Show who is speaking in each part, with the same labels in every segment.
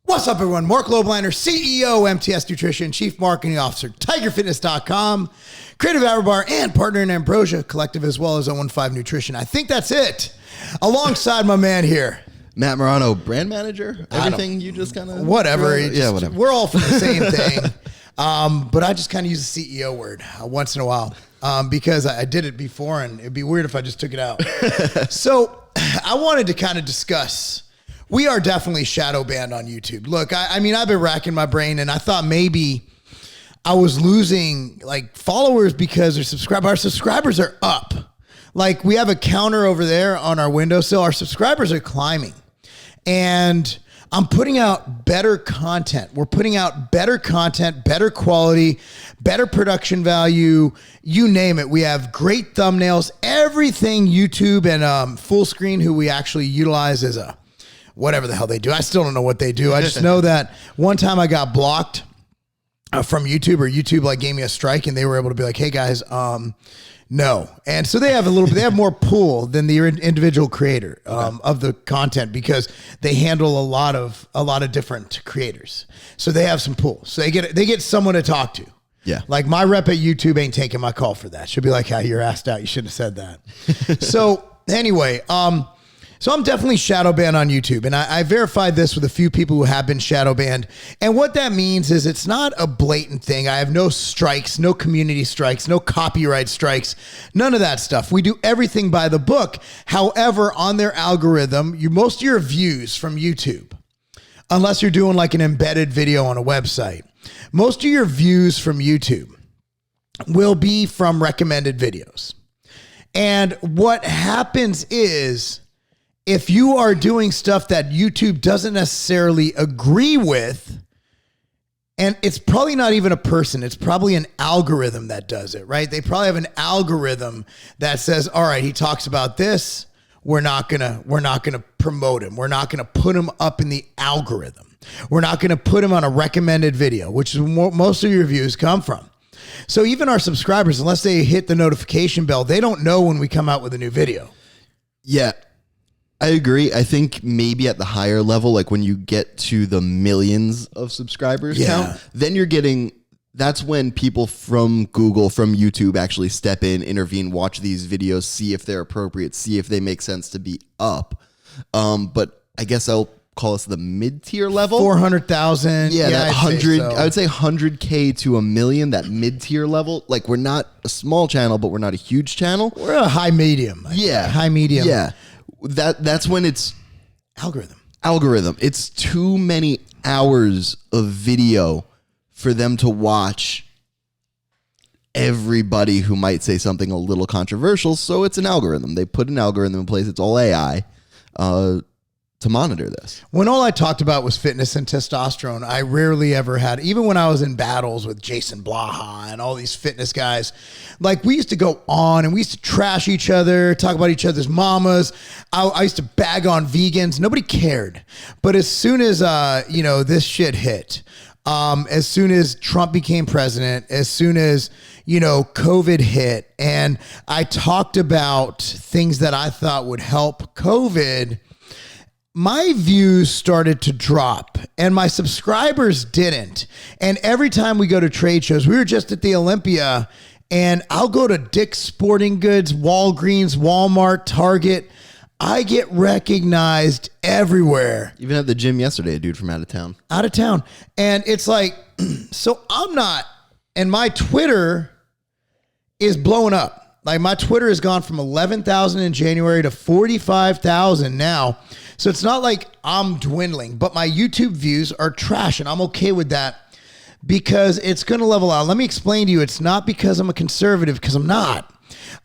Speaker 1: What's up, everyone? Marc Lobliner, CEO, MTS Nutrition, Chief Marketing Officer, TigerFitness.com, Creative Hour Bar, and partner in Ambrosia Collective, as well as 015 Nutrition. I think that's it. Alongside my man here,
Speaker 2: Matt Marano, brand manager. Everything you just kind of
Speaker 1: whatever.
Speaker 2: Whatever.
Speaker 1: We're all for the same thing, but I just kind of use the CEO word once in a while because I did it before, and it'd be weird if I just took it out. So I wanted to kind of discuss. We are definitely shadow banned on YouTube. Look, I mean, I've been racking my brain, and I thought maybe I was losing like followers because our subscribers are up. Like, we have a counter over there on our windowsill. Our subscribers are climbing, and I'm putting out better content. We're putting out better content, better quality, better production value, you name it. We have great thumbnails, everything YouTube and Full Screen, who we actually utilize as a whatever the hell they do. I still don't know what they do. I just know that one time I got blocked from YouTube, or YouTube like gave me a strike, and they were able to be like, hey guys, no. And so they have they have more pull than the individual creator of the content, because they handle a lot of different creators. So they have some pull. So they get someone to talk to.
Speaker 2: Yeah.
Speaker 1: Like, my rep at YouTube ain't taking my call for that. She'll be like, you're asked out. You shouldn't have said that. So anyway, so I'm definitely shadow banned on YouTube, and I verified this with a few people who have been shadow banned. And what that means is it's not a blatant thing. I have no strikes, no community strikes, no copyright strikes, none of that stuff. We do everything by the book. However, on their algorithm, most of your views from YouTube, unless you're doing like an embedded video on a website, most of your views from YouTube will be from recommended videos. And what happens is, if you are doing stuff that YouTube doesn't necessarily agree with, and it's probably not even a person, it's probably an algorithm that does it, right? They probably have an algorithm that says, all right, he talks about this, we're not gonna promote him. We're not gonna put him up in the algorithm. We're not gonna put him on a recommended video, which is where most of your views come from. So even our subscribers, unless they hit the notification bell, they don't know when we come out with a new video.
Speaker 2: Yeah. I agree. I think maybe at the higher level, like when you get to the millions of subscribers count, then that's when people from Google, from YouTube actually step in, intervene, watch these videos, see if they're appropriate, see if they make sense to be up. But I guess I'll call us the mid-tier level. 400,000.
Speaker 1: Yeah,
Speaker 2: that 100, I would say 100K to a million, that mid-tier level. Like, we're not a small channel, but we're not a huge channel.
Speaker 1: We're a high medium. High medium.
Speaker 2: Yeah. That's when it's algorithm. It's too many hours of video for them to watch everybody who might say something a little controversial. So it's an algorithm. They put an algorithm in place. It's all AI to monitor this.
Speaker 1: When all I talked about was fitness and testosterone, I rarely ever had, even when I was in battles with Jason Blaha and all these fitness guys, like, we used to go on and we used to trash each other, talk about each other's mamas. I used to bag on vegans. Nobody cared. But as soon as, this shit hit, as soon as Trump became president, as soon as, COVID hit, and I talked about things that I thought would help COVID, my views started to drop, and my subscribers didn't. And every time we go to trade shows, we were just at the Olympia, and I'll go to Dick's Sporting Goods, Walgreens, Walmart, Target. I get recognized everywhere.
Speaker 2: Even at the gym yesterday, a dude from out of town.
Speaker 1: And it's like, so I'm not, and my Twitter is blowing up. Like, my Twitter has gone from 11,000 in January to 45,000 now. So it's not like I'm dwindling, but my YouTube views are trash, and I'm okay with that because it's going to level out. Let me explain to you. It's not because I'm a conservative, because I'm not.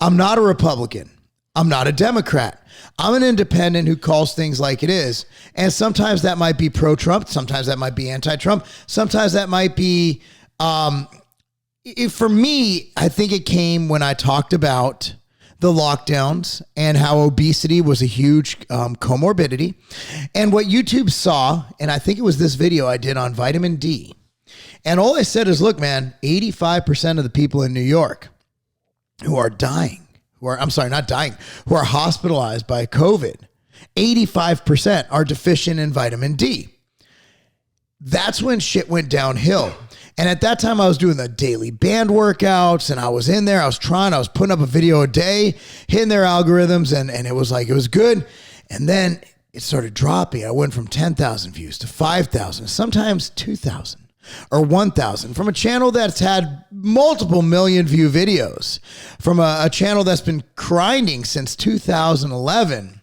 Speaker 1: I'm not a Republican. I'm not a Democrat. I'm an independent who calls things like it is. And sometimes that might be pro-Trump. Sometimes that might be anti-Trump. Sometimes that might be, for me, I think it came when I talked about the lockdowns and how obesity was a huge comorbidity. And what YouTube saw, and I think it was this video I did on vitamin D. And all I said is, look, man, 85% of the people in New York who are dying, who are hospitalized by COVID, 85% are deficient in vitamin D. that's when shit went downhill. And at that time I was doing the daily band workouts and I was in there, I was putting up a video a day, hitting their algorithms and it was good. And then it started dropping. I went from 10,000 views to 5,000, sometimes 2,000 or 1,000 from a channel that's had multiple million view videos, from a channel that's been grinding since 2011.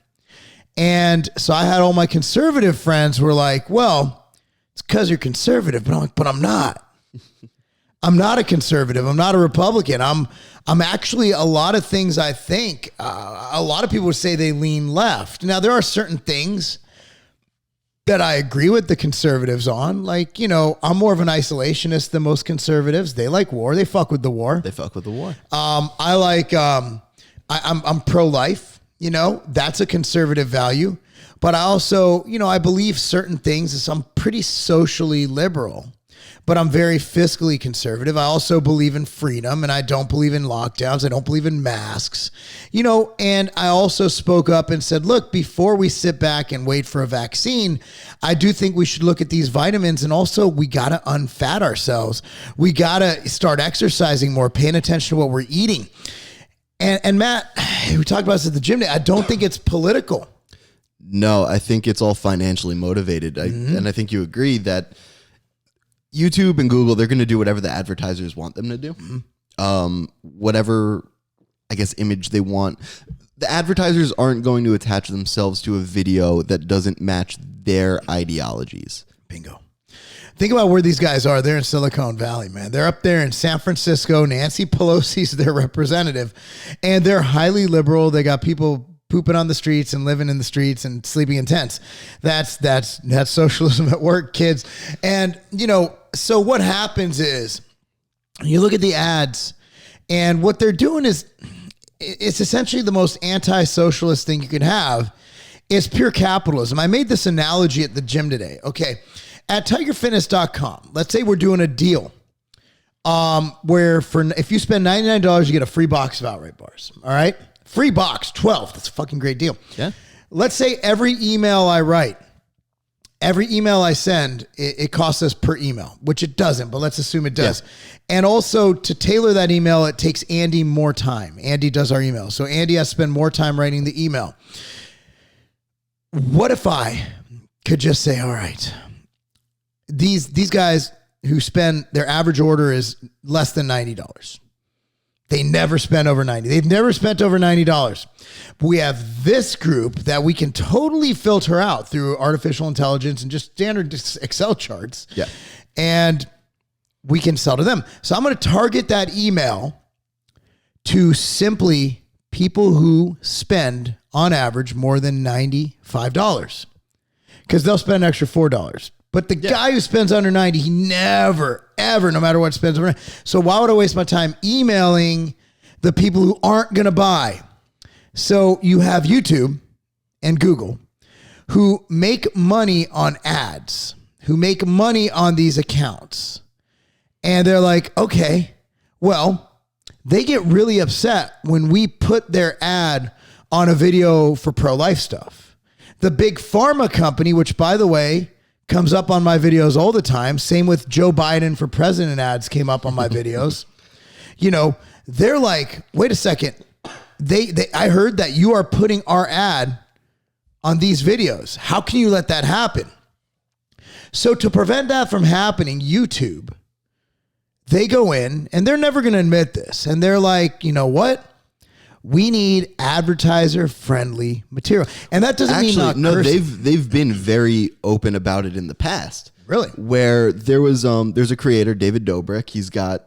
Speaker 1: And so I had all my conservative friends were like, well, it's because you're conservative, but I'm like, but I'm not. I'm not a conservative. I'm not a Republican. I'm actually a lot of things I think. A lot of people would say they lean left. Now, there are certain things that I agree with the conservatives on. Like, you know, I'm more of an isolationist than most conservatives. They like war. They fuck with the war. I like, I'm pro-life, you know, that's a conservative value. But I also, you know, I believe certain things. I'm pretty socially liberal, but I'm very fiscally conservative. I also believe in freedom, and I don't believe in lockdowns. I don't believe in masks, you know, and I also spoke up and said, look, before we sit back and wait for a vaccine, I do think we should look at these vitamins, and also we got to unfat ourselves. We got to start exercising more, paying attention to what we're eating. And Matt, we talked about this at the gym today. I don't think it's political.
Speaker 2: No, I think it's all financially motivated. And I think you agree that YouTube and Google, they're going to do whatever the advertisers want them to do. Whatever, I guess, image they want. The advertisers aren't going to attach themselves to a video that doesn't match their ideologies.
Speaker 1: Bingo. Think about where these guys are. They're in Silicon Valley, man. They're up there in San Francisco. Nancy Pelosi's their representative, and they're highly liberal. They got people pooping on the streets and living in the streets and sleeping in tents. That's socialism at work, kids. And, you know, so what happens is you look at the ads, and what they're doing is it's essentially the most anti-socialist thing you can have. It's pure capitalism. I made this analogy at the gym today. Okay. At tigerfitness.com, let's say we're doing a deal where if you spend $99, you get a free box of Outright bars. All right. Free box, 12. That's a fucking great deal.
Speaker 2: Yeah.
Speaker 1: Let's say every email I write, every email I send, it costs us per email, which it doesn't, but let's assume it does. Yeah. And also to tailor that email, it takes Andy more time. Andy does our email. So Andy has to spend more time writing the email. What if I could just say, all right, these guys who spend, their average order is less than $90. They never spend over 90. They've never spent over $90. But we have this group that we can totally filter out through artificial intelligence and just standard Excel charts.
Speaker 2: Yeah.
Speaker 1: And we can sell to them. So I'm going to target that email to simply people who spend on average more than $95, because they'll spend an extra $4. But the guy who spends under 90, he never, ever, no matter what, spends over 90. So why would I waste my time emailing the people who aren't going to buy? So you have YouTube and Google who make money on ads, who make money on these accounts. And they're like, okay, well, they get really upset when we put their ad on a video for pro-life stuff. The big pharma company, which, by the way, comes up on my videos all the time. Same with Joe Biden for president ads came up on my videos. You know, they're like, wait a second. I heard that you are putting our ad on these videos. How can you let that happen? So to prevent that from happening, YouTube, they go in, and they're never going to admit this. And they're like, you know what? We need advertiser-friendly material. And that doesn't mean not cursing.
Speaker 2: They've been very open about it in the past.
Speaker 1: Really?
Speaker 2: Where there's a creator, David Dobrik. He's got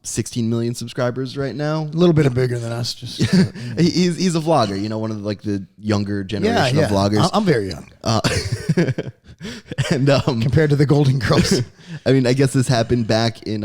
Speaker 2: 16 million subscribers right now.
Speaker 1: A little bit bigger than us. Just
Speaker 2: he's a vlogger, you know, one of the younger generation of vloggers.
Speaker 1: I'm very young.
Speaker 2: And
Speaker 1: compared to the Golden Girls.
Speaker 2: I mean, I guess this happened back in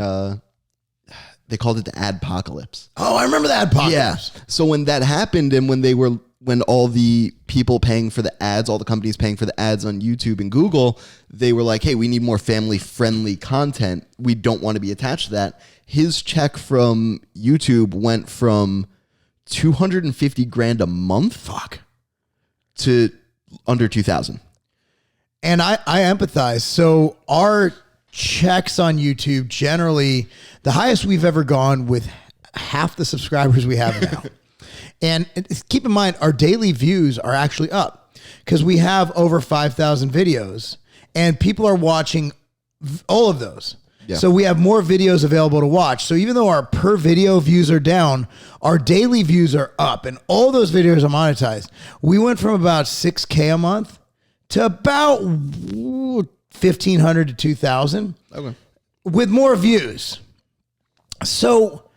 Speaker 2: they called it the adpocalypse.
Speaker 1: Oh, I remember the adpocalypse.
Speaker 2: Yeah. So when that happened, and when all the people paying for the ads, all the companies paying for the ads on YouTube and Google, they were like, hey, we need more family-friendly content. We don't want to be attached to that. His check from YouTube went from $250,000 a month to under $2,000.
Speaker 1: And I empathize. So our checks on YouTube, generally, the highest we've ever gone with half the subscribers we have now. And keep in mind, our daily views are actually up because we have over 5,000 videos and people are watching all of those. Yeah. So we have more videos available to watch. So even though our per video views are down, our daily views are up and all those videos are monetized. We went from about 6K a month to about 1,500 to 2,000 with more views. So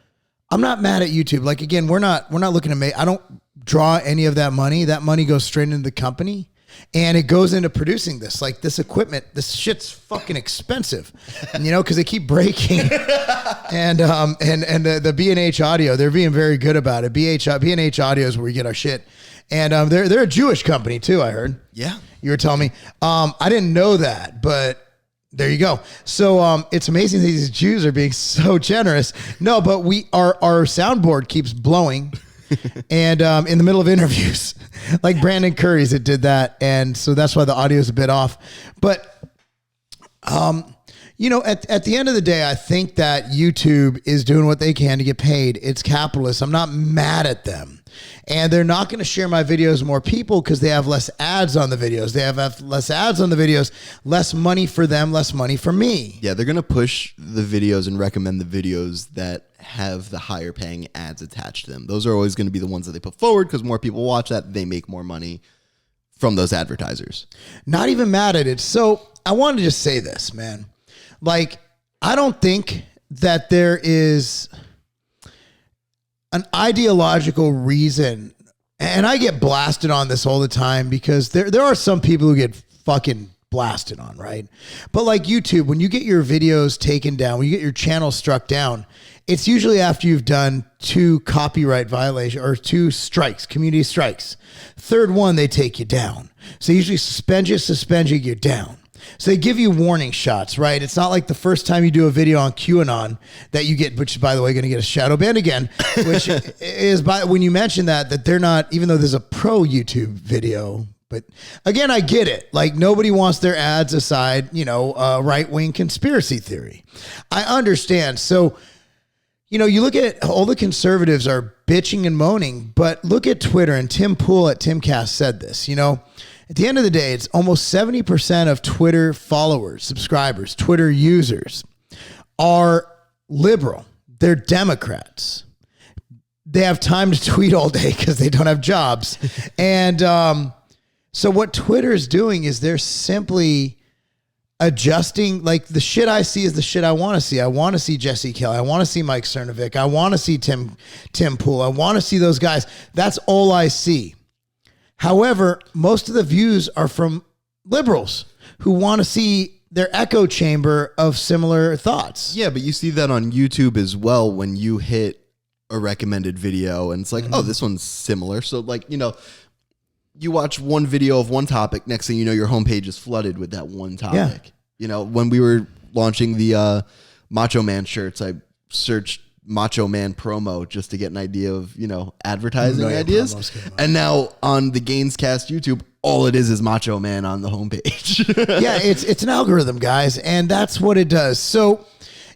Speaker 1: I'm not mad at YouTube. Like, again, we're not looking to make, I don't draw any of that money. That money goes straight into the company and it goes into producing this. Like, this equipment, this shit's fucking expensive, you know, cause they keep breaking. and the B&H audio, they're being very good about it. B&H audio is where we get our shit. And they're a Jewish company too, I heard.
Speaker 2: Yeah.
Speaker 1: You were telling me. I didn't know that, but there you go. So it's amazing that these Jews are being so generous. No, but our soundboard keeps blowing and in the middle of interviews, like Brandon Curry's, it did that. And so that's why the audio is a bit off. But, you know, at the end of the day, I think that YouTube is doing what they can to get paid. It's capitalist. I'm not mad at them. And they're not going to share my videos with more people because they have less ads on the videos. They have less ads on the videos, less money for them, less money for me.
Speaker 2: Yeah, they're going to push the videos and recommend the videos that have the higher paying ads attached to them. Those are always going to be the ones that they put forward because more people watch that. They make more money from those advertisers.
Speaker 1: Not even mad at it. So I want to just say this, man. Like, I don't think that there is an ideological reason, and I get blasted on this all the time because there are some people who get fucking blasted on, right? But like YouTube, when you get your videos taken down, when you get your channel struck down, it's usually after you've done 2 copyright violations or 2 strikes, community strikes. Third one, they take you down. So they usually suspend you, you're down. So they give you warning shots, right? It's not like the first time you do a video on QAnon that you get, which is, by the way, going to get a shadow ban again, which is when you mention that they're not, even though there's a pro YouTube video. But again, I get it. Like, nobody wants their ads aside, you know, right-wing conspiracy theory. I understand. So, you know, you look at all the conservatives are bitching and moaning, but look at Twitter, and Tim Pool at GainzCast said this, you know, at the end of the day, it's almost 70% of Twitter followers, subscribers, Twitter users are liberal. They're Democrats. They have time to tweet all day because they don't have jobs. And so what Twitter is doing is they're simply adjusting. Like, the shit I see is the shit I want to see. I want to see Jesse Kelly. I want to see Mike Cernovic. I want to see Tim Pool. I want to see those guys. That's all I see. However, most of the views are from liberals who want to see their echo chamber of similar thoughts.
Speaker 2: Yeah, but you see that on YouTube as well when you hit a recommended video and it's like, oh, this one's similar. So, like, you know, you watch one video of one topic, next thing you know, your homepage is flooded with that one topic. Yeah. You know, when we were launching the Macho Man shirts, I searched Macho Man promo just to get an idea of, you know, advertising ideas. And now on the GainzCast YouTube, all it is Macho Man on the homepage.
Speaker 1: Yeah, it's an algorithm, guys, and that's what it does. So,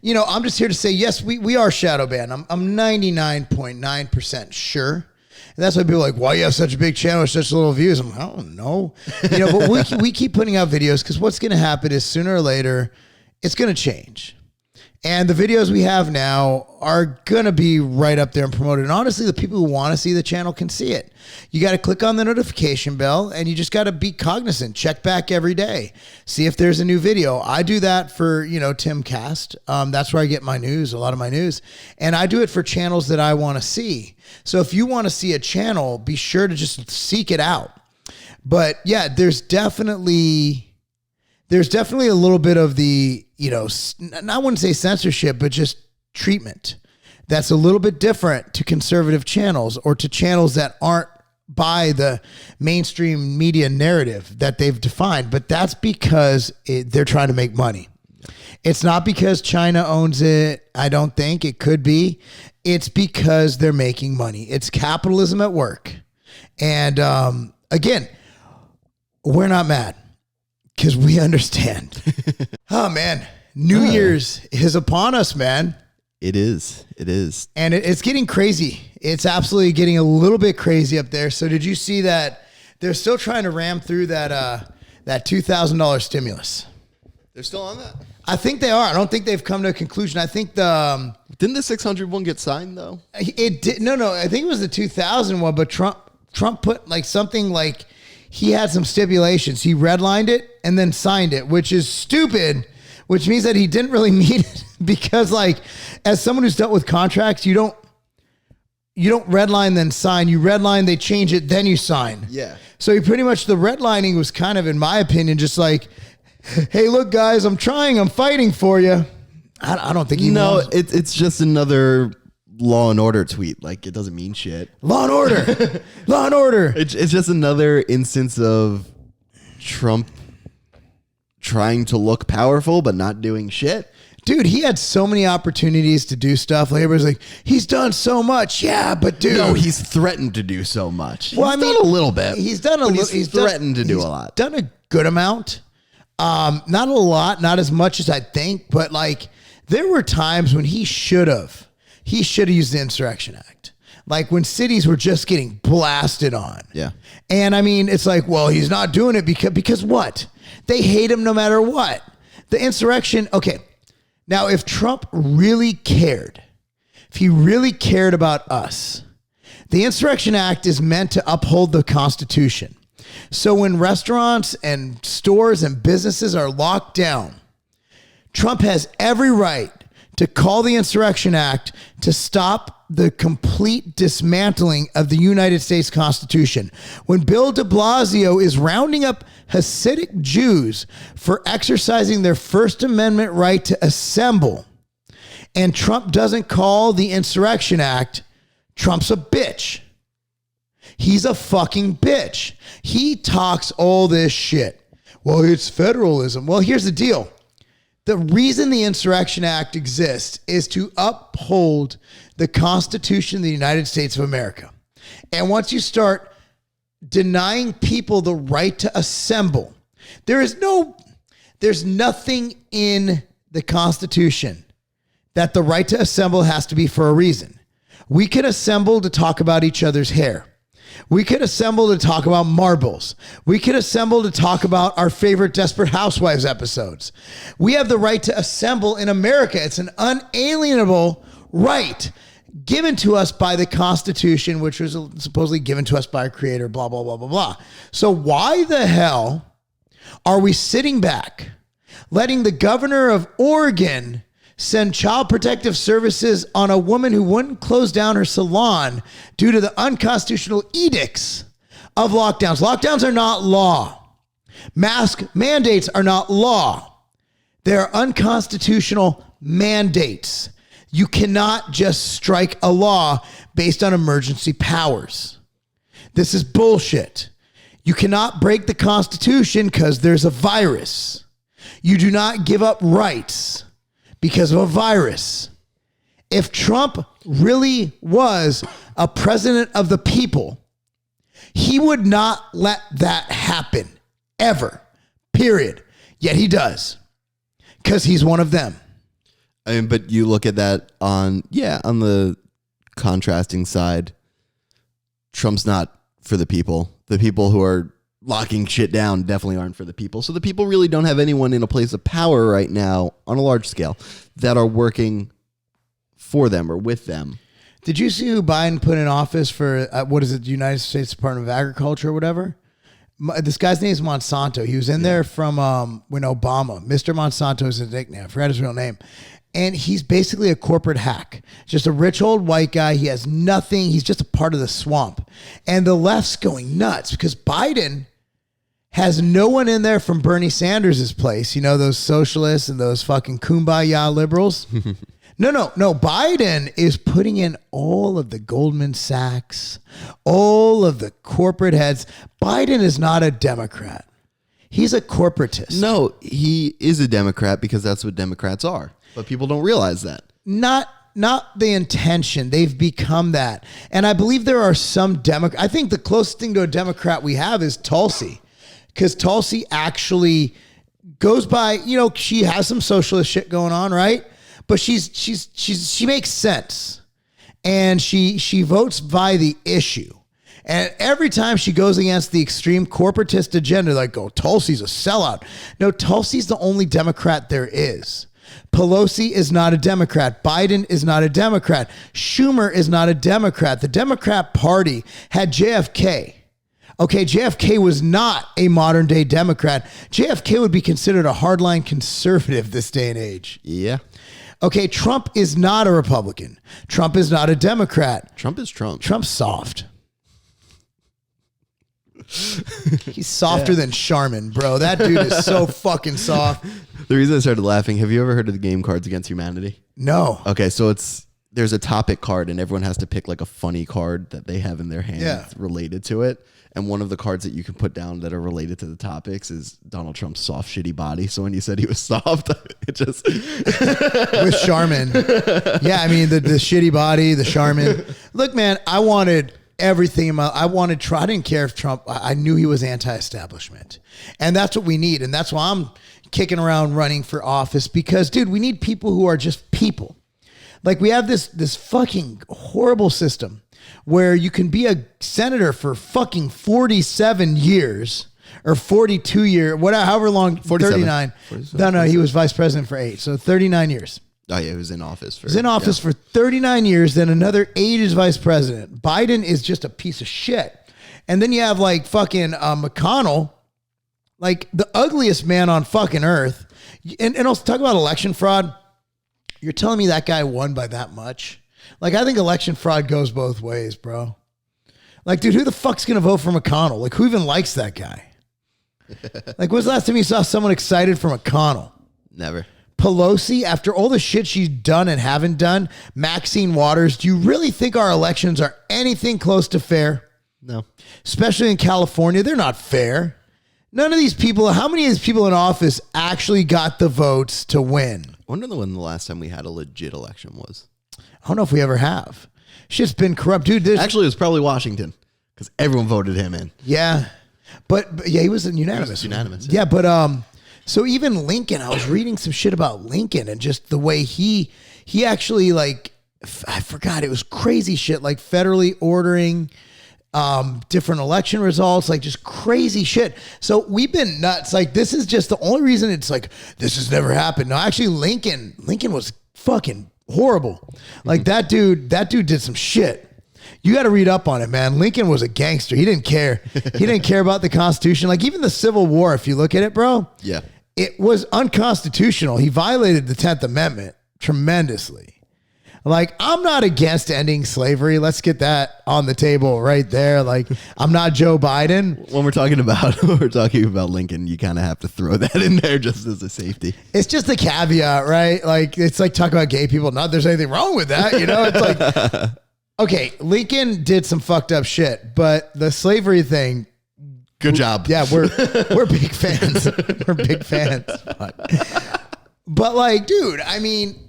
Speaker 1: you know, I'm just here to say, yes, we are shadow banned. I'm 99.9% sure. And that's why people are like, why you have such a big channel with such little views? I'm like, I don't know. You know, but we keep putting out videos because what's going to happen is sooner or later, it's going to change. And the videos we have now are going to be right up there and promoted. And honestly, the people who want to see the channel can see it. You got to click on the notification bell and you just got to be cognizant. Check back every day. See if there's a new video. I do that for, you know, GainzCast. That's where I get my news, a lot of my news. And I do it for channels that I want to see. So if you want to see a channel, be sure to just seek it out. But yeah, there's definitely a little bit of the, you know, I wouldn't say censorship, but just treatment that's a little bit different to conservative channels or to channels that aren't by the mainstream media narrative that they've defined. But that's because they're trying to make money. It's not because China owns it. I don't think it could be. It's because they're making money. It's capitalism at work. And again, we're not mad. Because we understand. Oh, man. New Year's is upon us, man.
Speaker 2: It is. It is.
Speaker 1: And it's getting crazy. It's absolutely getting a little bit crazy up there. So did you see that they're still trying to ram through that $2,000 stimulus?
Speaker 2: They're still on that?
Speaker 1: I think they are. I don't think they've come to a conclusion. I think the...
Speaker 2: Didn't the 600 one get signed, though?
Speaker 1: It did. No. I think it was the 2000 one, but Trump put like something like he had some stipulations. He redlined it and then signed it, which is stupid, which means that he didn't really mean it because like as someone who's dealt with contracts, you don't redline then sign. You redline, they change it, then you sign.
Speaker 2: Yeah.
Speaker 1: So he pretty much, the redlining was kind of, in my opinion, just like, hey, look, guys, I'm fighting for you. I don't think he knows.
Speaker 2: It's just another Law and Order tweet. Like, it doesn't mean shit.
Speaker 1: Law and Order. Law and Order.
Speaker 2: It's just another instance of Trump trying to look powerful but not doing shit.
Speaker 1: Dude, he had so many opportunities to do stuff. Like everybody's like, he's done so much. Yeah, but dude.
Speaker 2: No, he's threatened to do so much.
Speaker 1: Well,
Speaker 2: he's done a little bit.
Speaker 1: He's done a little.
Speaker 2: He's threatened to do a lot.
Speaker 1: Done a good amount. Not a lot, not as much as I think, but like there were times when he should have used the Insurrection Act. Like when cities were just getting blasted on.
Speaker 2: Yeah.
Speaker 1: And I mean, it's like, well, he's not doing it because what? They hate him no matter what. The insurrection, okay. Now, if Trump really cared, if he really cared about us, the Insurrection Act is meant to uphold the Constitution. So when restaurants and stores and businesses are locked down, Trump has every right to call the Insurrection Act to stop the complete dismantling of the United States Constitution. When Bill de Blasio is rounding up Hasidic Jews for exercising their First Amendment right to assemble, and Trump doesn't call the Insurrection Act, Trump's a bitch. He's a fucking bitch. He talks all this shit. Well, it's federalism. Well, here's the deal. The reason the Insurrection Act exists is to uphold the Constitution of the United States of America. And once you start denying people the right to assemble, there's nothing in the Constitution that the right to assemble has to be for a reason. We could assemble to talk about each other's hair. We could assemble to talk about marbles. We could assemble to talk about our favorite Desperate Housewives episodes. We have the right to assemble in America. It's an unalienable right given to us by the Constitution, which was supposedly given to us by our creator, blah, blah, blah, blah, blah. So why the hell are we sitting back letting the governor of Oregon send child protective services on a woman who wouldn't close down her salon due to the unconstitutional edicts of lockdowns? Lockdowns are not law. Mask mandates are not law. They are unconstitutional mandates. You cannot just strike a law based on emergency powers. This is bullshit. You cannot break the Constitution because there's a virus. You do not give up rights because of a virus. If Trump really was a president of the people, he would not let that happen ever, period. Yet he does because he's one of them.
Speaker 2: I mean, but you look at that on the contrasting side, Trump's not for the people. The people who are locking shit down definitely aren't for the people. So the people really don't have anyone in a place of power right now on a large scale that are working for them or with them.
Speaker 1: Did you see who Biden put in office for, the United States Department of Agriculture or whatever? This guy's name is Monsanto. He was in there from when Obama. Mr. Monsanto is his nickname. I forgot his real name. And he's basically a corporate hack. Just a rich old white guy. He has nothing. He's just a part of the swamp. And the left's going nuts because Biden has no one in there from Bernie Sanders' place. You know, those socialists and those fucking kumbaya liberals. No. Biden is putting in all of the Goldman Sachs, all of the corporate heads. Biden is not a Democrat. He's a corporatist.
Speaker 2: No, he is a Democrat because that's what Democrats are. But people don't realize that.
Speaker 1: Not the intention. They've become that. And I believe there are some Democrats. I think the closest thing to a Democrat we have is Tulsi. because Tulsi actually goes by, you know, she has some socialist shit going on, right? But she makes sense. And she votes by the issue. And every time she goes against the extreme corporatist agenda, like, oh, Tulsi's a sellout. No, Tulsi's the only Democrat there is. Pelosi is not a Democrat. Biden is not a Democrat. Schumer is not a Democrat. The Democrat Party had JFK. Okay, JFK was not a modern day Democrat. JFK would be considered a hardline conservative this day and age.
Speaker 2: Yeah.
Speaker 1: Okay, Trump is not a Republican. Trump is not a Democrat.
Speaker 2: Trump is Trump.
Speaker 1: Trump's soft. He's softer than Charmin, bro. That dude is so fucking soft.
Speaker 2: The reason I started laughing, have you ever heard of the game Cards Against Humanity?
Speaker 1: No.
Speaker 2: Okay, so there's a topic card and everyone has to pick like a funny card that they have in their hand related to it. And one of the cards that you can put down that are related to the topics is Donald Trump's soft, shitty body. So when you said he was soft, it just...
Speaker 1: With Charmin. Yeah, I mean, the shitty body, the Charmin. Look, man, I wanted everything. I didn't care if Trump... I knew he was anti-establishment. And that's what we need. And that's why I'm kicking around running for office. Because, dude, we need people who are just people. Like, we have this fucking horrible system where you can be a senator for fucking 47 years or 42 years, whatever, however long, 39. No, he was vice president for 8. So 39 years.
Speaker 2: Oh, yeah, he was in office.
Speaker 1: He was in office for 39 years, then another 8 as vice president. Biden is just a piece of shit. And then you have like fucking McConnell, like the ugliest man on fucking earth. And also talk about election fraud. You're telling me that guy won by that much? Like, I think election fraud goes both ways, bro. Like, dude, who the fuck's going to vote for McConnell? Like, who even likes that guy? Like, when's the last time you saw someone excited for McConnell?
Speaker 2: Never.
Speaker 1: Pelosi, after all the shit she's done and haven't done, Maxine Waters, do you really think our elections are anything close to fair?
Speaker 2: No.
Speaker 1: Especially in California, they're not fair. None of these people, how many of these people in office actually got the votes to win?
Speaker 2: I wonder when the last time we had a legit election was.
Speaker 1: I don't know if we ever have. Shit's been corrupt, dude.
Speaker 2: Actually, it was probably Washington because everyone voted him in.
Speaker 1: Yeah, but yeah, he was unanimous.
Speaker 2: He was unanimous.
Speaker 1: Yeah, but so even Lincoln, I was reading some shit about Lincoln and just the way he actually, like, I forgot, it was crazy shit, like federally ordering different election results, like just crazy shit. So we've been nuts. Like, this is just the only reason it's like this has never happened. No, actually, Lincoln was fucking horrible. Like, that dude did some shit. You got to read up on it, man. Lincoln was a gangster. He didn't care. He didn't care about the Constitution. Like, even the Civil War, if you look at it, bro.
Speaker 2: Yeah.
Speaker 1: It was unconstitutional. He violated the 10th Amendment tremendously. Like, I'm not against ending slavery. Let's get that on the table right there. Like, I'm not Joe Biden.
Speaker 2: When we're talking about Lincoln, you kind of have to throw that in there just as a safety.
Speaker 1: It's just a caveat, right? Like, it's like talking about gay people. Not there's anything wrong with that, you know? It's like, okay, Lincoln did some fucked up shit, but the slavery thing.
Speaker 2: Good job.
Speaker 1: Yeah, we're big fans. We're big fans. But like, dude, I mean,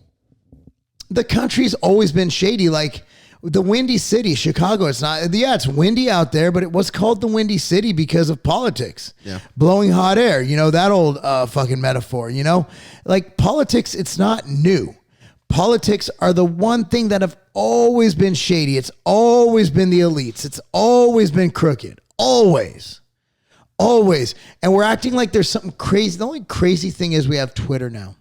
Speaker 1: the country's always been shady. Like the Windy City, Chicago, it's not, yeah, it's windy out there, but it was called the Windy City because of politics.
Speaker 2: Yeah.
Speaker 1: Blowing hot air, you know, that old fucking metaphor, you know? Like, politics, it's not new. Politics are the one thing that have always been shady. It's always been the elites. It's always been crooked. Always. Always. And we're acting like there's something crazy. The only crazy thing is we have Twitter now.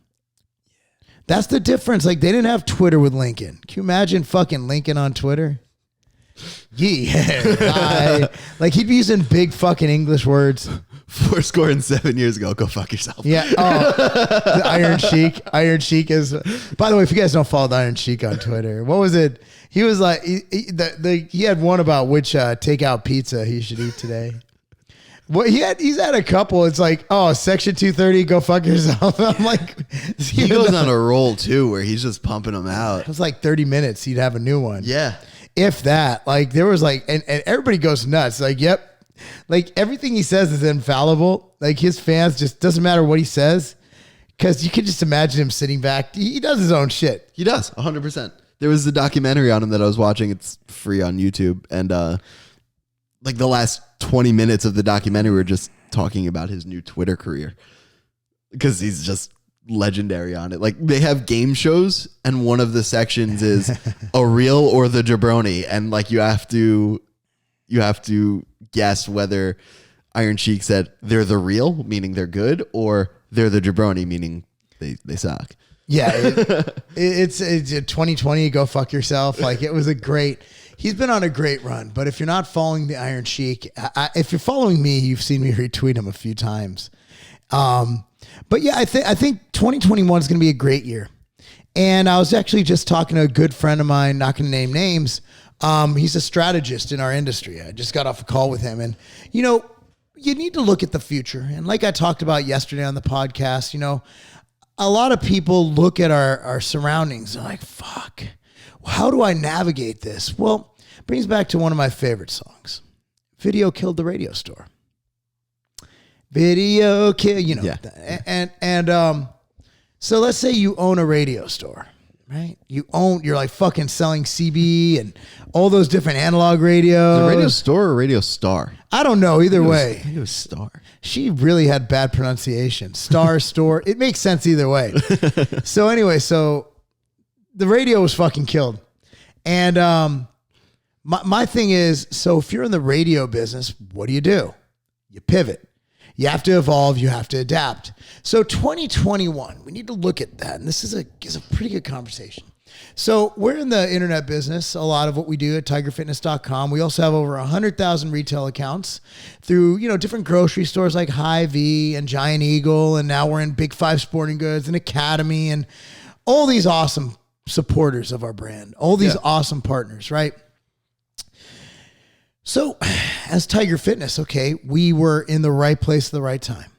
Speaker 1: That's the difference. Like, they didn't have Twitter with Lincoln. Can you imagine fucking Lincoln on Twitter? Yeah. Like, he'd be using big fucking English words.
Speaker 2: 7 years ago. Go fuck yourself.
Speaker 1: Yeah. Oh, the Iron Sheik. Iron Sheik is, by the way, if you guys don't follow the Iron Sheik on Twitter, what was it? He was like, he had one about which takeout pizza he should eat today. Well, he's had a couple. It's like, oh, Section 230, go fuck yourself. I'm like,
Speaker 2: he goes on a roll too, where he's just pumping them out.
Speaker 1: It was like 30 minutes. He'd have a new one.
Speaker 2: Yeah.
Speaker 1: If that, like, there was like, and everybody goes nuts. Like, yep. Like, everything he says is infallible. Like, his fans just doesn't matter what he says. Cause you could just imagine him sitting back. He does his own shit.
Speaker 2: He does 100%. There was a documentary on him that I was watching. It's free on YouTube. And, like the last 20 minutes of the documentary were just talking about his new Twitter career because he's just legendary on it. Like they have game shows and one of the sections is a real or the jabroni. And like you have to guess whether Iron Sheik said they're the real, meaning they're good, or they're the jabroni, meaning they suck.
Speaker 1: Yeah, it's 2020. Go fuck yourself. Like it was he's been on a great run. But if you're not following the Iron Sheik, if you're following me, you've seen me retweet him a few times. But yeah, I think 2021 is going to be a great year. And I was actually just talking to a good friend of mine, not going to name names. He's a strategist in our industry. I just got off a call with him, and you need to look at the future. And like I talked about yesterday on the podcast, a lot of people look at our surroundings and like, fuck, how do I navigate this? Well, it brings back to one of my favorite songs. Video killed the radio store. Video kill,
Speaker 2: Yeah.
Speaker 1: And so let's say you own a radio store, right? You're like fucking selling CB and all those different analog radios.
Speaker 2: The radio store or radio star?
Speaker 1: I don't know. Either way.
Speaker 2: Radio star.
Speaker 1: She really had bad pronunciation. Star store. It makes sense either way. So anyway, the radio was fucking killed. And my thing is, so if you're in the radio business, what do? You pivot. You have to evolve. You have to adapt. So 2021, we need to look at that. And this is a pretty good conversation. So we're in the internet business. A lot of what we do at tigerfitness.com. We also have over 100,000 retail accounts through, different grocery stores like Hy-Vee and Giant Eagle. And now we're in Big Five Sporting Goods and Academy and all these awesome supporters of our brand, all these awesome partners, right? So as Tiger Fitness, okay, we were in the right place at the right time.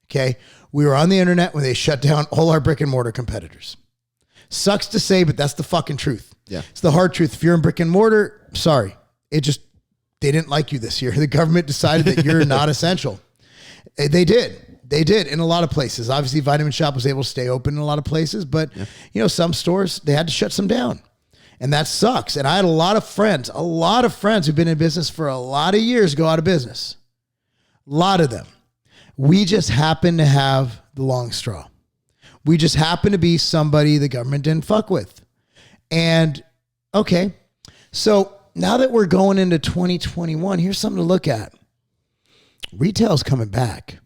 Speaker 1: Okay. We were on the internet when they shut down all our brick and mortar competitors. Sucks to say, but that's the fucking truth.
Speaker 2: Yeah.
Speaker 1: It's the hard truth. If you're in brick and mortar, sorry. They didn't like you this year. The government decided that you're not essential. They did in a lot of places. Obviously, Vitamin Shop was able to stay open in a lot of places, but some stores, they had to shut some down. And that sucks. And I had a lot of friends who've been in business for a lot of years go out of business. A lot of them. We just happen to have the long straw. We just happen to be somebody the government didn't fuck with. And okay, so now that we're going into 2021, here's something to look at. Retail's coming back.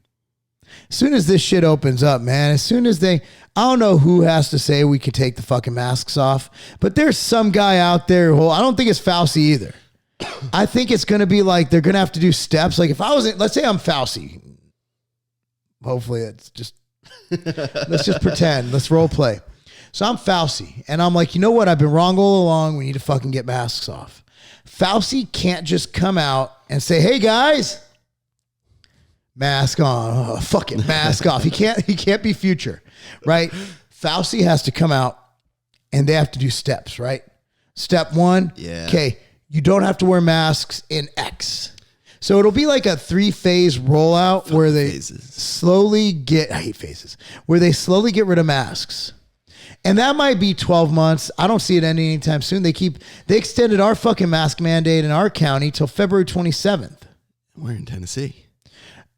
Speaker 1: As soon as this shit opens up, man, I don't know who has to say we could take the fucking masks off, but there's some guy out there who, I don't think it's Fauci either. I think it's going to be like, they're going to have to do steps. Like if I was, let's say I'm Fauci. Hopefully it's just, let's just pretend, let's role play. So I'm Fauci and I'm like, you know what? I've been wrong all along. We need to fucking get masks off. Fauci can't just come out and say, hey guys, mask on. Oh, fuck it, mask off. He can't be future, right? Fauci has to come out and they have to do steps, right? Step one, okay, you don't have to wear masks in X. So it'll be like a 3-phase rollout where they slowly get, I hate phases, where they slowly get rid of masks. And that might be 12 months. I don't see it ending anytime soon. They extended our fucking mask mandate in our county till February 27th.
Speaker 2: We're in Tennessee.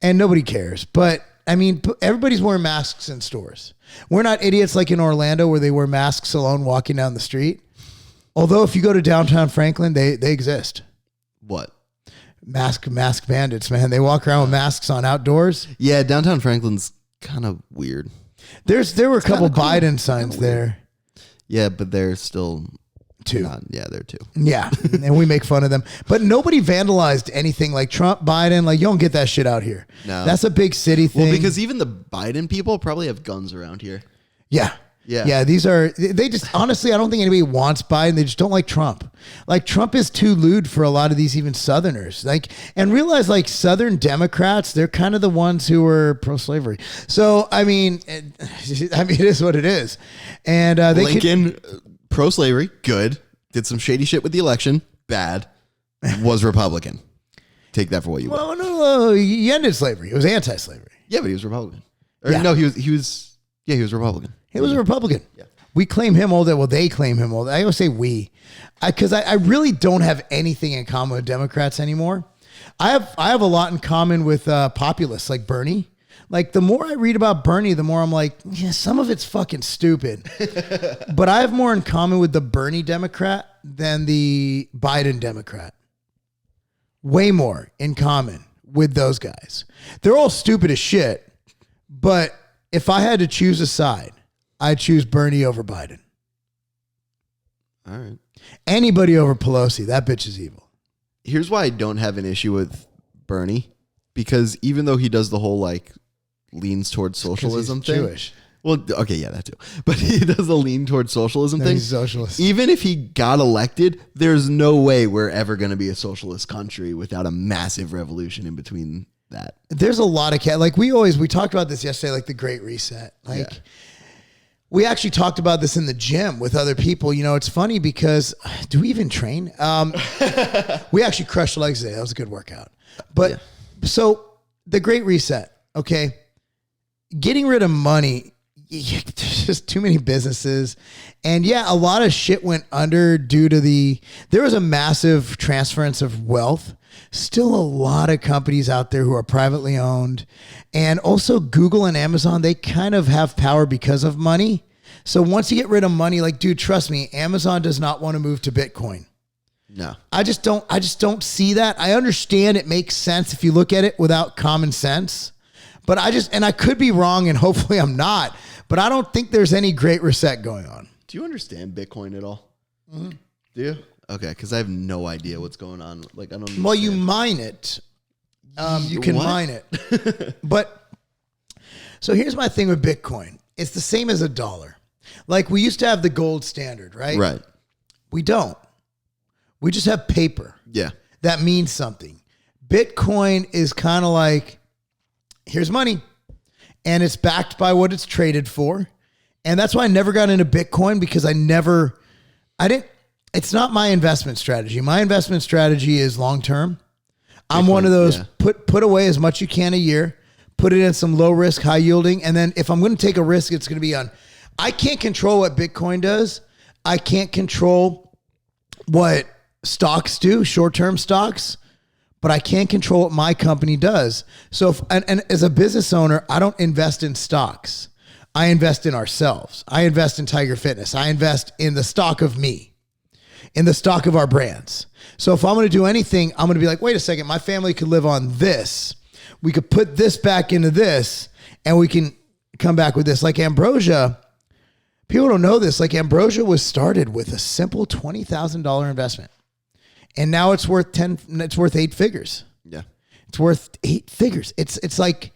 Speaker 1: And nobody cares. But I mean, everybody's wearing masks in stores. We're not idiots like in Orlando where they wear masks alone walking down the street. Although if you go to downtown Franklin, they exist.
Speaker 2: What?
Speaker 1: Mask bandits, man. They walk around with masks on outdoors.
Speaker 2: Yeah, downtown Franklin's kind of weird.
Speaker 1: There were a couple Biden signs there.
Speaker 2: Yeah, but they're still
Speaker 1: two.
Speaker 2: They're two.
Speaker 1: Yeah, and we make fun of them. But nobody vandalized anything like Trump, Biden. Like, you don't get that shit out here.
Speaker 2: No.
Speaker 1: That's a big city thing.
Speaker 2: Well, because even the Biden people probably have guns around here.
Speaker 1: Yeah. Yeah, they just, honestly, I don't think anybody wants Biden. They just don't like Trump. Like, Trump is too lewd for a lot of these even Southerners. Like, and realize, like, Southern Democrats, they're kind of the ones who are pro-slavery. So, I mean, it is what it is. And
Speaker 2: Lincoln, pro-slavery, good. Did some shady shit with the election, bad. Was Republican. Take that for what you will.
Speaker 1: Well, no, he ended slavery. It was anti-slavery.
Speaker 2: Yeah, but he was Republican. No, he was Republican.
Speaker 1: He was a Republican.
Speaker 2: Yeah.
Speaker 1: We claim him all day. Well, they claim him all day. I always say we. Because I really don't have anything in common with Democrats anymore. I have a lot in common with populists like Bernie. Like the more I read about Bernie, the more I'm like, yeah, some of it's fucking stupid. But I have more in common with the Bernie Democrat than the Biden Democrat. Way more in common with those guys. They're all stupid as shit. But if I had to choose a side, I'd choose Bernie over Biden.
Speaker 2: All right.
Speaker 1: Anybody over Pelosi, that bitch is evil.
Speaker 2: Here's why I don't have an issue with Bernie. Because even though he does the whole like leans towards socialism thing.
Speaker 1: Jewish.
Speaker 2: Well, okay, yeah, that too. But he does the lean towards socialism thing.
Speaker 1: He's socialist.
Speaker 2: Even if he got elected, there's no way we're ever going to be a socialist country without a massive revolution in between that.
Speaker 1: There's a lot of like we talked about this yesterday, like the Great Reset. Like we actually talked about this in the gym with other people. You know, it's funny because do we even train? We actually crushed legs today. That was a good workout. But so the Great Reset, okay. Getting rid of money, there's just too many businesses. And yeah, a lot of shit went under due to there was a massive transference of wealth. Still a lot of companies out there who are privately owned. And also Google and Amazon, they kind of have power because of money. So once you get rid of money, like, dude, trust me, Amazon does not want to move to Bitcoin.
Speaker 2: No.
Speaker 1: I just don't see that. I understand it makes sense if you look at it without common sense. But I could be wrong, and hopefully I'm not, but I don't think there's any Great Reset going on.
Speaker 2: Do you understand Bitcoin at all? Mm-hmm. Do you? Okay, because I have no idea what's going on. Like, I don't understand.
Speaker 1: Well, you mine it. You can mine it. But, so here's my thing with Bitcoin. It's the same as a dollar. Like, we used to have the gold standard, right?
Speaker 2: Right.
Speaker 1: We don't. We just have paper.
Speaker 2: Yeah.
Speaker 1: That means something. Bitcoin is kind of like, here's money, and it's backed by what it's traded for. And that's why I never got into Bitcoin, because it's not my investment strategy. My investment strategy is long-term. I'm one of those, put away as much you can a year, put it in some low risk, high yielding. And then if I'm going to take a risk, it's going to be I can't control what Bitcoin does. I can't control what stocks do, short-term stocks. But I can't control what my company does. So, and as a business owner, I don't invest in stocks. I invest in ourselves. I invest in Tiger Fitness. I invest in the stock of me, in the stock of our brands. So if I'm going to do anything, I'm going to be like, wait a second, my family could live on this. We could put this back into this, and we can come back with this. Like Ambrosia, people don't know this. Like Ambrosia was started with a simple $20,000 investment. And now it's worth 8 figures.
Speaker 2: Yeah.
Speaker 1: It's worth 8 figures. It's like,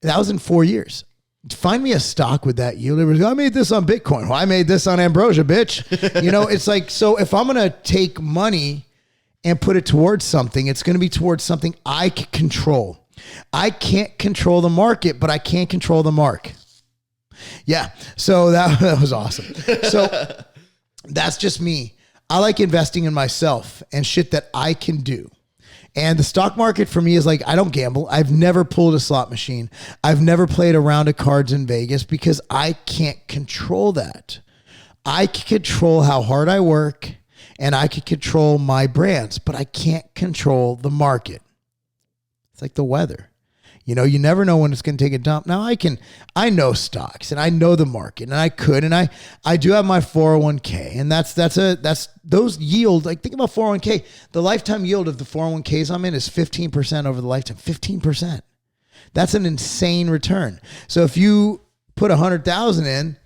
Speaker 1: that was in 4 years. Find me a stock with that yield. It was, I made this on Bitcoin. Well, I made this on Ambrosia, bitch. You know, it's like, so if I'm going to take money and put it towards something, it's going to be towards something I can control. I can't control the market, but I can control the mark. Yeah. So that was awesome. So that's just me. I like investing in myself and shit that I can do. And the stock market for me is like, I don't gamble. I've never pulled a slot machine. I've never played a round of cards in Vegas because I can't control that. I can control how hard I work, and I can control my brands, but I can't control the market. It's like the weather. You know, you never know when it's going to take a dump. Now I know stocks, and I know the market, and I do have my 401k, and that's those yield. Like, think about 401k. The lifetime yield of the 401ks I'm in is 15% over the lifetime. 15%. That's an insane return. So if you put 100,000 in,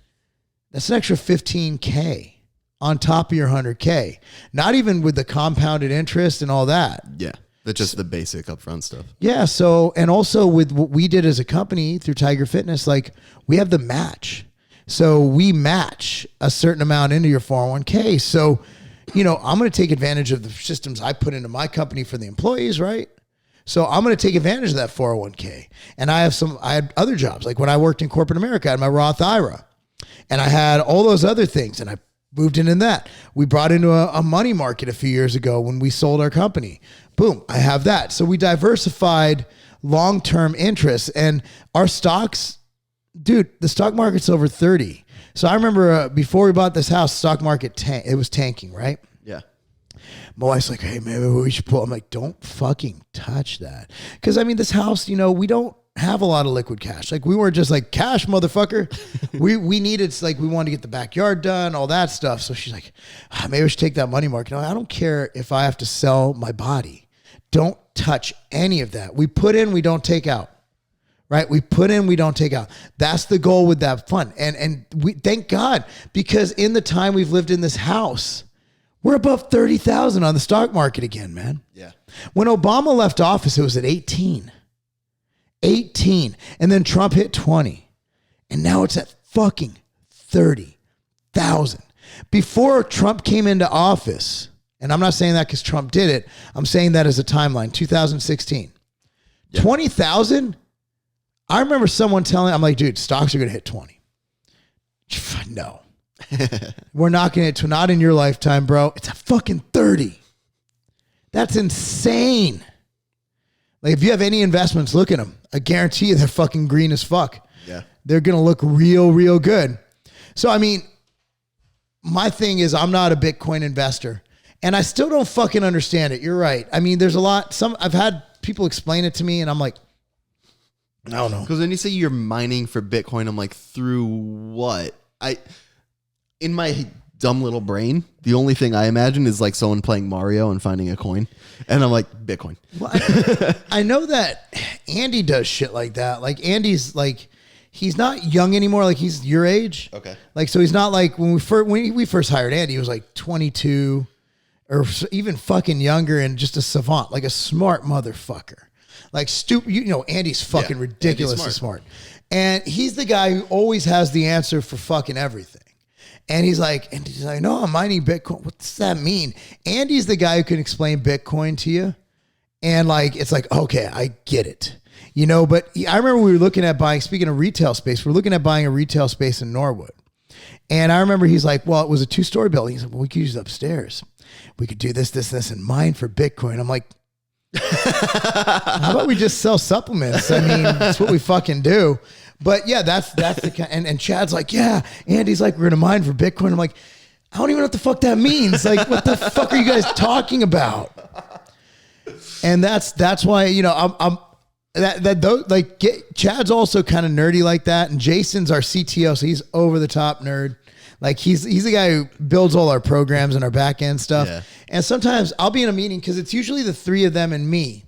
Speaker 1: that's an extra 15k on top of your 100k. Not even with the compounded interest and all that.
Speaker 2: Yeah. That's just the basic upfront stuff.
Speaker 1: Yeah. So, and also with what we did as a company through Tiger Fitness, like we have the match. So we match a certain amount into your 401k. So, you know, I'm going to take advantage of the systems I put into my company for the employees, right? So I'm going to take advantage of that 401k. And I had other jobs. Like when I worked in corporate America, I had my Roth IRA, and I had all those other things, and I moved into that. We brought into a money market a few years ago when we sold our company. Boom, I have that. So we diversified long-term interests, and our stocks, dude, the stock market's over 30. So I remember before we bought this house, stock market, it was tanking, right?
Speaker 2: Yeah.
Speaker 1: My wife's like, hey, maybe we should pull. I'm like, don't fucking touch that. Because, I mean, this house, we don't have a lot of liquid cash. Like, we weren't just like, cash, motherfucker. we needed, like, we wanted to get the backyard done, all that stuff. So she's like, maybe we should take that money, Mark. I don't care if I have to sell my body. Don't touch any of that. We put in, we don't take out. Right? We put in, we don't take out. That's the goal with that fund. And we thank God, because in the time we've lived in this house, we're above 30,000 on the stock market again, man.
Speaker 2: Yeah.
Speaker 1: When Obama left office, it was at 18. 18. And then Trump hit 20. And now it's at fucking 30,000. Before Trump came into office, and I'm not saying that because Trump did it, I'm saying that as a timeline, 2016. Yeah. 20,000? I remember someone telling, I'm like, dude, stocks are going to hit 20. No. We're not going to, not in your lifetime, bro. It's a fucking 30. That's insane. Like, if you have any investments, look at them. I guarantee you they're fucking green as fuck.
Speaker 2: Yeah.
Speaker 1: They're going to look real, real good. So, I mean, my thing is I'm not a Bitcoin investor, and I still don't fucking understand it. You're right. I mean, there's a lot. I've had people explain it to me, and I'm like, I don't know.
Speaker 2: Because when you say you're mining for Bitcoin, I'm like, through what? In my dumb little brain, the only thing I imagine is like someone playing Mario and finding a coin. And I'm like, Bitcoin.
Speaker 1: Well, I know that Andy does shit like that. Like, Andy's like, he's not young anymore. Like, he's your age.
Speaker 2: Okay.
Speaker 1: Like, so he's not like when we first hired Andy, he was like 22 or even fucking younger and just a savant, like a smart motherfucker. Like, stupid, Andy's fucking ridiculously smart. And he's the guy who always has the answer for fucking everything. And he's like, no, I'm mining Bitcoin. What does that mean? Andy's the guy who can explain Bitcoin to you. And like, it's like, okay, I get it. But I remember we were looking at buying, speaking of retail space, we're looking at buying a retail space in Norwood. And I remember he's like, well, it was a 2-story building. He's like, well, we could use it upstairs. We could do this, and mine for Bitcoin. I'm like, how about we just sell supplements? I mean, that's what we fucking do. But yeah, that's the kind. And Chad's like, yeah. Andy's like, we're gonna mine for Bitcoin. I'm like, I don't even know what the fuck that means. Like, what the fuck are you guys talking about? And that's why Chad's also kind of nerdy like that, and Jason's our CTO, so he's over the top nerd. Like, he's the guy who builds all our programs and our back end stuff. Yeah. And sometimes I'll be in a meeting, because it's usually the three of them and me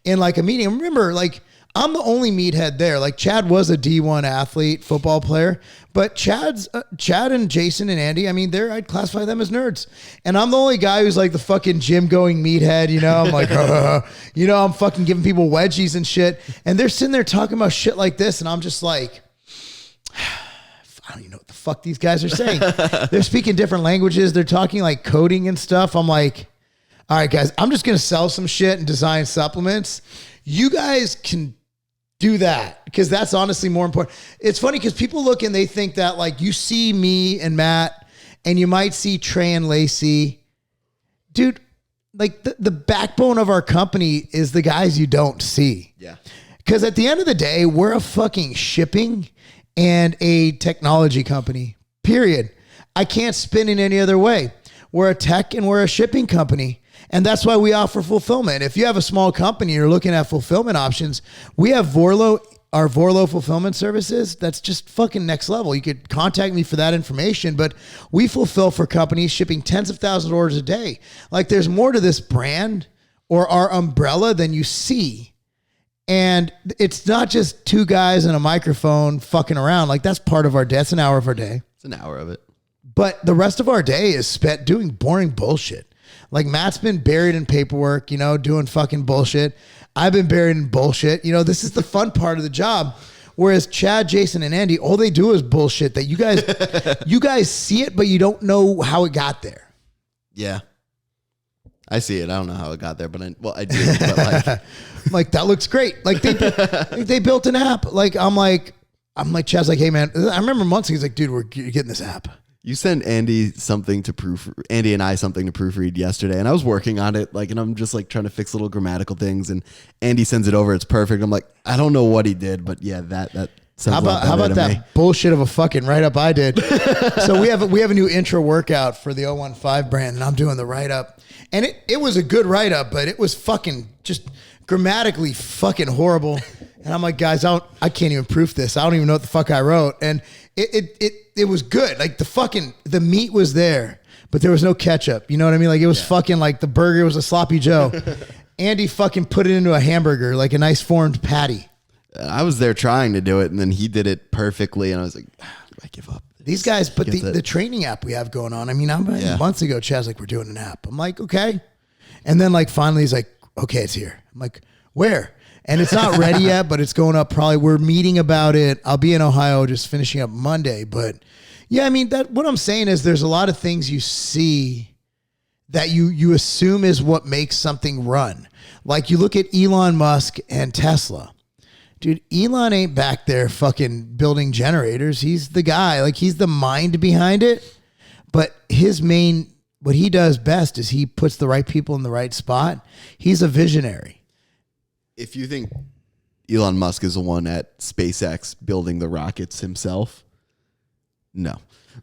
Speaker 1: in like a meeting. Remember, like, I'm the only meathead there. Like, Chad was a D1 athlete, football player, but Chad and Jason and Andy, I mean, I'd classify them as nerds. And I'm the only guy who's like the fucking gym going meathead, I'm like, I'm fucking giving people wedgies and shit. And they're sitting there talking about shit like this. And I'm just like, I don't even know what the fuck these guys are saying. They're speaking different languages. They're talking like coding and stuff. I'm like, all right, guys, I'm just going to sell some shit and design supplements. You guys can do that, because that's honestly more important. It's funny because people look and they think that, like, you see me and Matt and you might see Trey and Lacey. Dude, like, the backbone of our company is the guys you don't see.
Speaker 2: Yeah.
Speaker 1: Because at the end of the day, we're a fucking shipping and a technology company, period. I can't spin it any other way. We're a tech and we're a shipping company. And that's why we offer fulfillment. If you have a small company, you're looking at fulfillment options, we have our Vorlo fulfillment services. That's just fucking next level. You could contact me for that information, but we fulfill for companies shipping tens of thousands of orders a day. Like, there's more to this brand or our umbrella than you see. And it's not just two guys and a microphone fucking around. Like, that's part of our day. That's an hour of our day.
Speaker 2: It's an hour of it.
Speaker 1: But the rest of our day is spent doing boring bullshit. Like, Matt's been buried in paperwork, doing fucking bullshit. I've been buried in bullshit. This is the fun part of the job. Whereas Chad, Jason, and Andy, all they do is bullshit that you guys see it, but you don't know how it got there.
Speaker 2: Yeah. I see it. I don't know how it got there, but I do. But like,
Speaker 1: like, that looks great. Like, they built an app. Like, I'm like, Chad's like, hey man, I remember months ago, he's like, dude, we're getting this app.
Speaker 2: You sent Andy and I something to proofread yesterday, and I was working on it, like, and I'm just like trying to fix little grammatical things, and Andy sends it over. It's perfect. I'm like, I don't know what he did, but yeah, that
Speaker 1: How about that bullshit of a fucking write-up I did? So we have a new intro workout for the 015 brand, and I'm doing the write-up. And it was a good write-up, but it was fucking just grammatically fucking horrible. And I'm like, guys, I can't even proof this. I don't even know what the fuck I wrote. And it was good. Like the meat was there, but there was no ketchup. You know what I mean? Like it was fucking like the burger was a sloppy Joe. Andy fucking put it into a hamburger, like a nice formed patty.
Speaker 2: I was there trying to do it, and then he did it perfectly, and I was like, I give up.
Speaker 1: These guys, but the training app we have going on, I mean, months ago, Chad's like, we're doing an app. I'm like, okay. And then like finally he's like, okay, it's here. I'm like, where? And it's not ready yet, but it's going up probably. We're meeting about it. I'll be in Ohio just finishing up Monday. But yeah, I mean, what I'm saying is there's a lot of things you see that you assume is what makes something run. Like you look at Elon Musk and Tesla. Dude, Elon ain't back there fucking building generators. He's the guy. Like, he's the mind behind it. But what he does best is he puts the right people in the right spot. He's a visionary.
Speaker 2: If you think Elon Musk is the one at SpaceX building the rockets himself, no.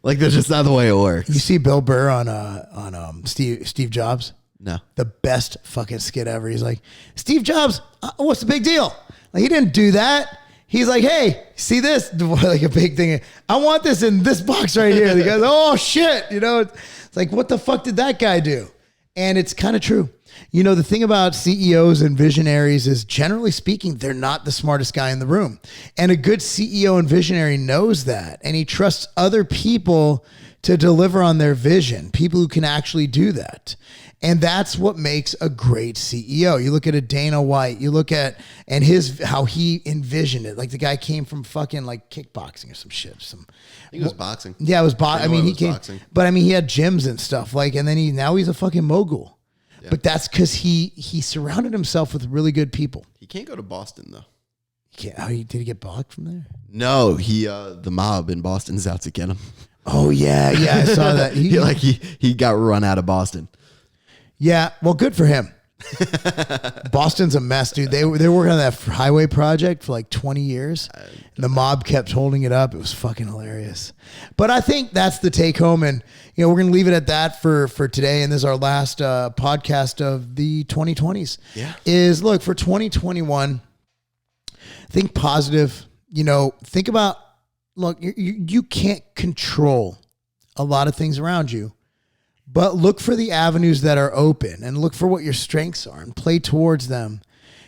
Speaker 2: Like, that's just not the way it works.
Speaker 1: You see Bill Burr on Steve Jobs?
Speaker 2: No.
Speaker 1: The best fucking skit ever. He's like, Steve Jobs, what's the big deal? Like, he didn't do that. He's like, hey, see this? Like a big thing. I want this in this box right here. The guy's, oh shit. You know, it's like, what the fuck did that guy do? And it's kind of true. You know, the thing about CEOs and visionaries is, generally speaking, they're not the smartest guy in the room. And a good CEO and visionary knows that. And he trusts other people to deliver on their vision, people who can actually do that. And that's what makes a great CEO. You look at a Dana White, you look at, and how he envisioned it. Like the guy came from fucking like kickboxing or some shit.
Speaker 2: I think it was boxing.
Speaker 1: Yeah, it was boxing. I mean, he came, boxing. But I mean, he had gyms and stuff like, and then now he's a fucking mogul. Yeah. But that's because he surrounded himself with really good people.
Speaker 2: He can't go to Boston though.
Speaker 1: He can't. Did he get blocked from there?
Speaker 2: No, the mob in Boston is out to get him.
Speaker 1: Oh yeah, I saw that.
Speaker 2: He got run out of Boston.
Speaker 1: Yeah, well, good for him. Boston's a mess, dude. They were working on that highway project for like 20 years. And the mob kept holding it up. It was fucking hilarious. But I think that's the take home. And, you know, we're going to leave it at that for today. And this is our last podcast of the 2020s.
Speaker 2: Yeah.
Speaker 1: Is, look, for 2021, think positive. You know, think about, look, you can't control a lot of things around you. But look for the avenues that are open and look for what your strengths are and play towards them.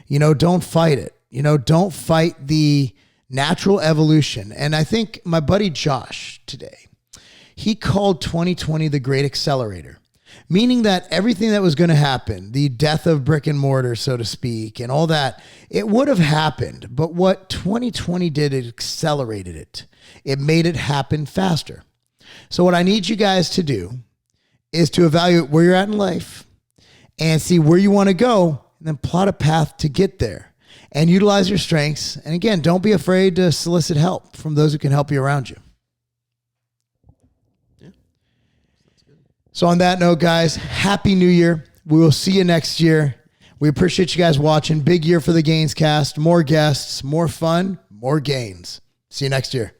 Speaker 1: You know, don't fight it. You know, don't fight the natural evolution. And I think my buddy Josh today, he called 2020 the great accelerator, meaning that everything that was going to happen, the death of brick and mortar, so to speak, and all that, it would have happened. But what 2020 did, it accelerated it. It made it happen faster. So what I need you guys to do is to evaluate where you're at in life and see where you want to go and then plot a path to get there and utilize your strengths. And again, don't be afraid to solicit help from those who can help you around you.
Speaker 2: Yeah. That's good.
Speaker 1: So on that note, guys, Happy New Year. We will see you next year. We appreciate you guys watching. Big year for the GainzCast. More guests, more fun, more gains. See you next year.